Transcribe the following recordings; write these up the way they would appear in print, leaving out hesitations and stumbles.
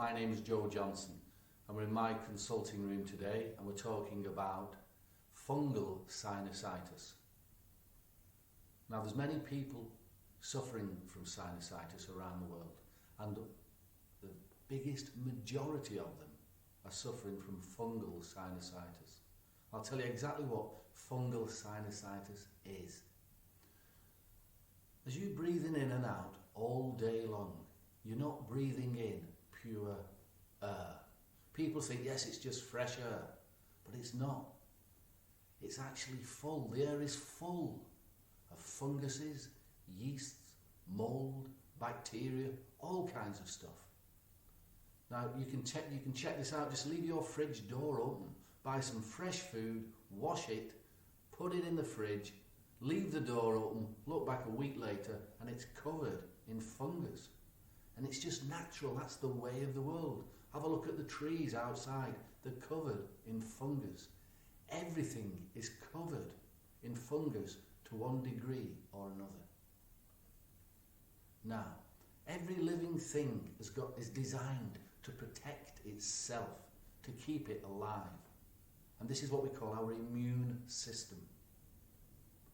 My name is Joe Johnson and we're in my consulting room today and we're talking about fungal sinusitis. Now there's many people suffering from sinusitis around the world and the biggest majority of them are suffering from fungal sinusitis. I'll tell you exactly what fungal sinusitis is. As you're breathing in and out all day long, you're not breathing in pure air. People think, yes, it's just fresh air, but it's not. It's actually full. The air is full of funguses, yeasts, mold, bacteria, all kinds of stuff. Now you can check this out. Just leave your fridge door open, buy some fresh food, wash it, put it in the fridge, leave the door open, look back a week later and it's covered in fungus. And it's just natural, that's the way of the world. Have a look at the trees outside, they're covered in fungus. Everything is covered in fungus to one degree or another. Now, every living thing is designed to protect itself, to keep it alive. And this is what we call our immune system.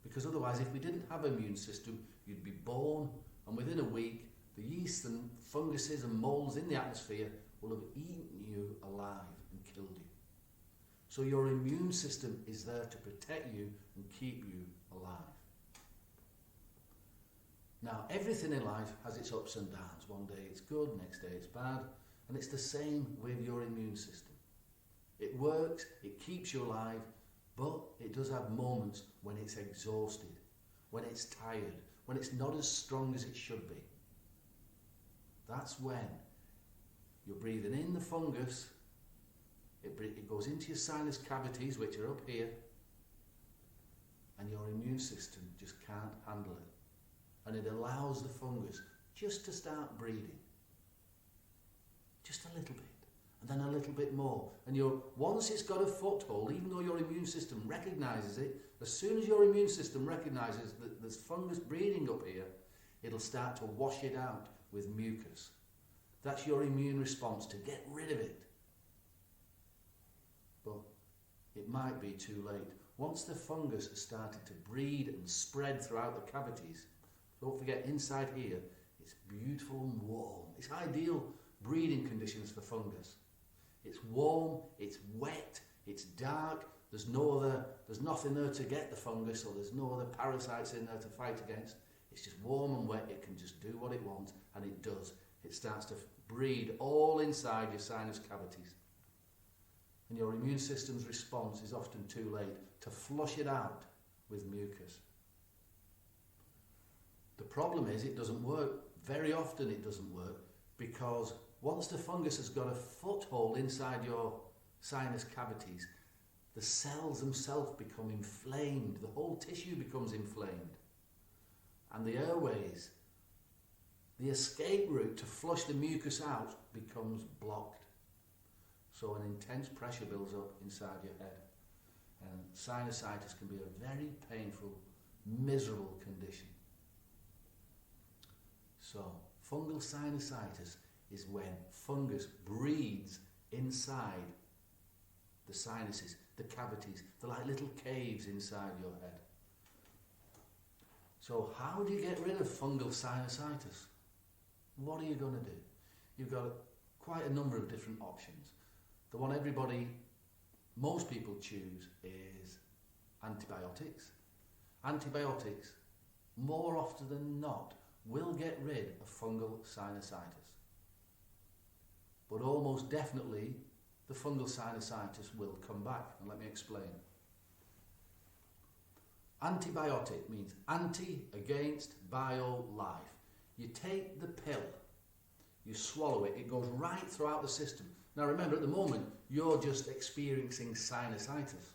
Because otherwise, if we didn't have an immune system, you'd be born and within a week, the yeast and funguses and molds in the atmosphere will have eaten you alive and killed you. So your immune system is there to protect you and keep you alive. Now, everything in life has its ups and downs. One day it's good, next day it's bad. And it's the same with your immune system. It works, it keeps you alive, but it does have moments when it's exhausted, when it's tired, when it's not as strong as it should be. That's when you're breathing in the fungus, it goes into your sinus cavities, which are up here, and your immune system just can't handle it. And it allows the fungus just to start breeding. Just a little bit, and then a little bit more. And once it's got a foothold, even though your immune system recognises it, as soon as your immune system recognises that there's fungus breeding up here, it'll start to wash it out with mucus. That's your immune response to get rid of it. But it might be too late. Once the fungus has started to breed and spread throughout the cavities, don't forget inside here, it's beautiful and warm. It's ideal breeding conditions for fungus. It's warm, it's wet, it's dark, there's nothing there to get the fungus, or there's no other parasites in there to fight against. It's just warm and wet, it can just do what it wants, and it does. It starts to breed all inside your sinus cavities. And your immune system's response is often too late to flush it out with mucus. The problem is it doesn't work. Very often it doesn't work because once the fungus has got a foothold inside your sinus cavities, the cells themselves become inflamed. The whole tissue becomes inflamed. And the airways, the escape route to flush the mucus out becomes blocked. So an intense pressure builds up inside your head. And sinusitis can be a very painful, miserable condition. So fungal sinusitis is when fungus breeds inside the sinuses, the cavities. They're like little caves inside your head. So how do you get rid of fungal sinusitis? What are you going to do? You've got quite a number of different options. The one most people choose is antibiotics. Antibiotics, more often than not, will get rid of fungal sinusitis. But almost definitely, the fungal sinusitis will come back, and let me explain. Antibiotic means anti, against, bio, life. You take the pill, you swallow it, it goes right throughout the system. Now remember, at the moment, you're just experiencing sinusitis,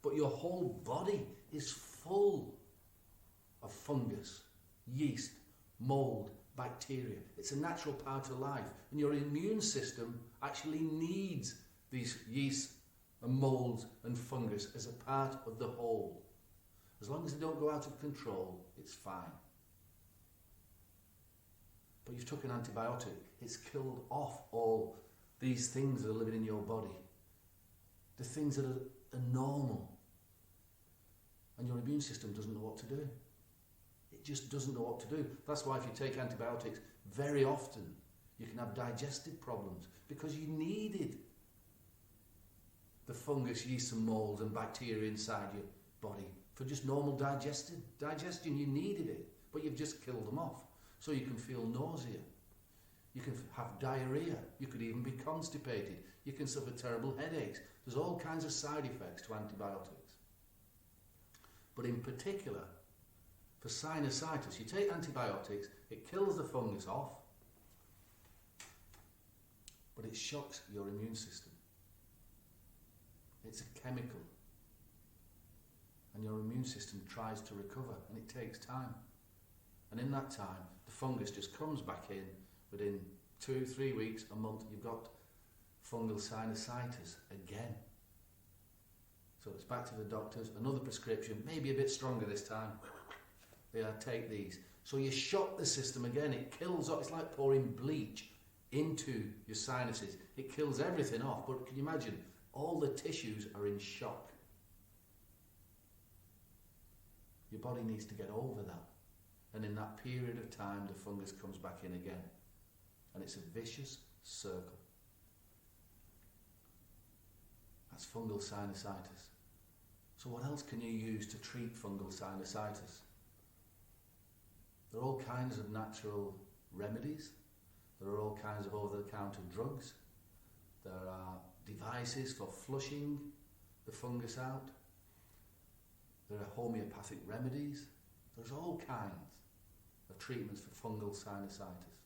but your whole body is full of fungus, yeast, mold, bacteria. It's a natural part of life, and your immune system actually needs these yeast and molds and fungus as a part of the whole. As long as they don't go out of control, it's fine. but you've took an antibiotic, it's killed off all these things that are living in your body, the things that are normal, and your immune system doesn't know what to do. It just doesn't know what to do. That's why if you take antibiotics very often, you can have digestive problems, because you needed the fungus, yeast and molds and bacteria inside your body for just normal digestion. You needed it, but you've just killed them off. So you can feel nausea, you can have diarrhea, you could even be constipated, you can suffer terrible headaches. There's all kinds of side effects to antibiotics. But in particular, for sinusitis, you take antibiotics, it kills the fungus off, but it shocks your immune system. It's a chemical, and your immune system tries to recover, and it takes time. And in that time, the fungus just comes back in. Within 2-3 weeks, a month, you've got fungal sinusitis again. So it's back to the doctors, another prescription, maybe a bit stronger this time. Yeah, take these. So you shock the system again, it kills off, it's like pouring bleach into your sinuses. It kills everything off, but can you imagine, all the tissues are in shock. Your body needs to get over that. And in that period of time, the fungus comes back in again. And it's a vicious circle. That's fungal sinusitis. So what else can you use to treat fungal sinusitis? There are all kinds of natural remedies. There are all kinds of over-the-counter drugs. There are devices for flushing the fungus out. There are homeopathic remedies. There's all kinds of treatments for fungal sinusitis.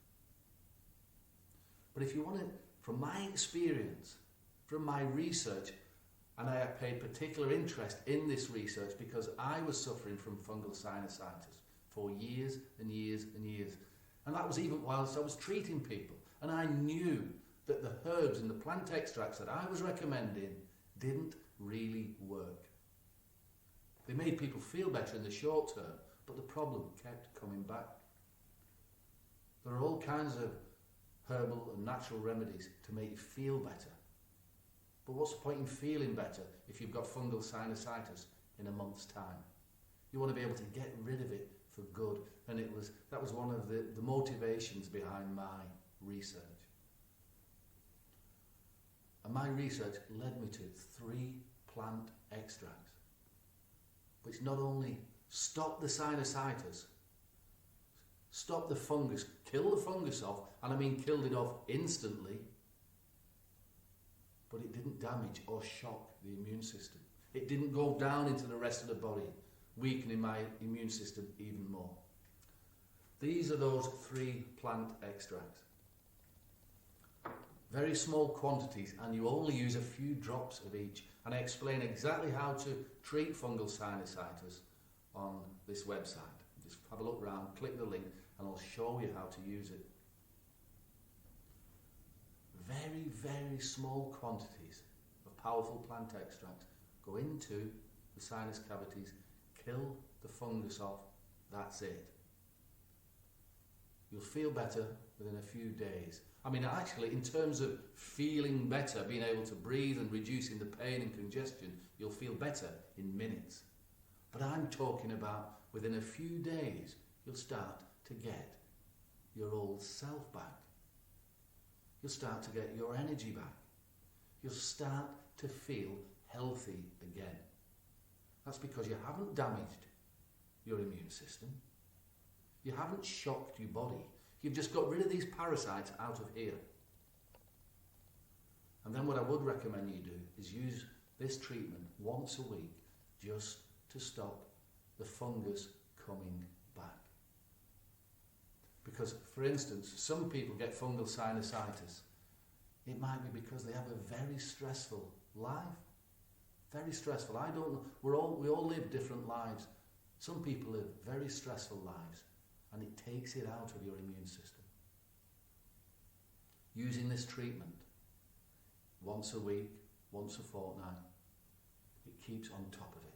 But if you want to, from my experience, from my research, and I have paid particular interest in this research because I was suffering from fungal sinusitis for years and years and years. And that was even whilst I was treating people. And I knew that the herbs and the plant extracts that I was recommending didn't really work. They made people feel better in the short term, but the problem kept coming back. There are all kinds of herbal and natural remedies to make you feel better. But what's the point in feeling better if you've got fungal sinusitis in a month's time? You want to be able to get rid of it for good. And that was one of the motivations behind my research. And my research led me to 3 plant extracts, which not only stop the sinusitis, stop the fungus, kill the fungus off, and I mean killed it off instantly, but it didn't damage or shock the immune system. It didn't go down into the rest of the body, weakening my immune system even more. These are those 3 plant extracts. Very small quantities, and you only use a few drops of each. And I explain exactly how to treat fungal sinusitis on this website. Just have a look around, click the link, and I'll show you how to use it. Very, very small quantities of powerful plant extracts go into the sinus cavities, kill the fungus off, that's it. You'll feel better within a few days. I mean, actually, in terms of feeling better, being able to breathe and reducing the pain and congestion, you'll feel better in minutes. But I'm talking about within a few days, you'll start to get your old self back. You'll start to get your energy back. You'll start to feel healthy again. That's because you haven't damaged your immune system. You haven't shocked your body. You've just got rid of these parasites out of here. And then what I would recommend you do is use this treatment once a week just to stop the fungus coming back. Because, for instance, some people get fungal sinusitis. It might be because they have a very stressful life. Very stressful. I don't know. We all live different lives. Some people live very stressful lives, and it takes it out of your immune system. Using this treatment once a week, once a fortnight, it keeps on top of it.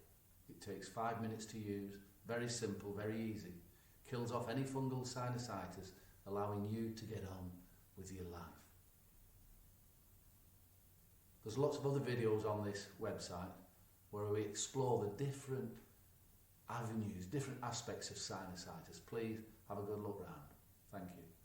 It takes 5 minutes to use, very simple, very easy. Kills off any fungal sinusitis, allowing you to get on with your life. There's lots of other videos on this website where we explore the different avenues, different aspects of sinusitis. Please have a good look round. Thank you.